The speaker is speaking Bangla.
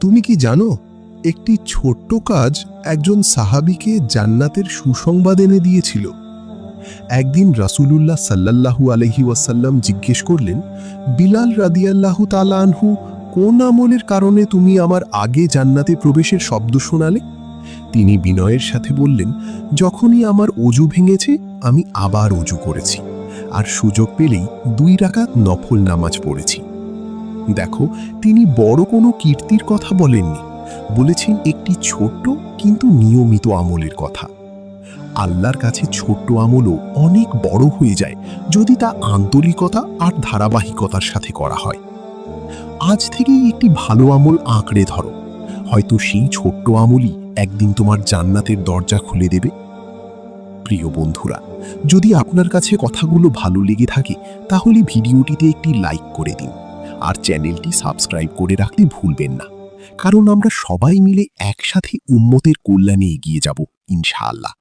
তুমি কি জানো, একটি ছোট্ট কাজ একজন সাহাবীকে জান্নাতের সুসংবাদ এনে দিয়েছিল। একদিন রাসূলুল্লাহ সাল্লাল্লাহু আলাইহি ওয়াসাল্লাম জিজ্ঞেস করলেন, বিলাল রাদিয়াল্লাহু তাআলা আনহু, কোন আমলের কারণে তুমি আমার আগে জান্নাতে প্রবেশের শব্দ শোনালে? তিনি বিনয়ের সাথে বললেন, যখনই আমার অজু ভেঙেছে আমি আবার অজু করেছি, আর সুযোগ পেলেই 2 রাকাত নফল নামাজ পড়েছি। দেখো, তিনি বড় কোনো কীর্তির কথা বলেননি, বলেছেন একটি ছোট্ট কিন্তু নিয়মিত আমলের কথা। আল্লাহর কাছে ছোট্ট আমলও অনেক বড় হয়ে যায় যদি তা আন্তরিকতা আর ধারাবাহিকতার সাথে করা হয়। আজ থেকেই একটি ভালো আমল আঁকড়ে ধরো, হয়তো সেই ছোট্ট আমলই একদিন তোমার জান্নাতের দরজা খুলে দেবে। প্রিয় বন্ধুরা, যদি আপনার কাছে কথাগুলো ভালো লেগে থাকে তাহলে ভিডিওটিতে একটি লাইক করে দিন, আর চ্যানেলটি সাবস্ক্রাইব করে রাখতে ভুলবেন না, কারণ আমরা সবাই মিলে একসাথে উম্মতের কল্যাণে এগিয়ে যাব ইনশাআল্লাহ।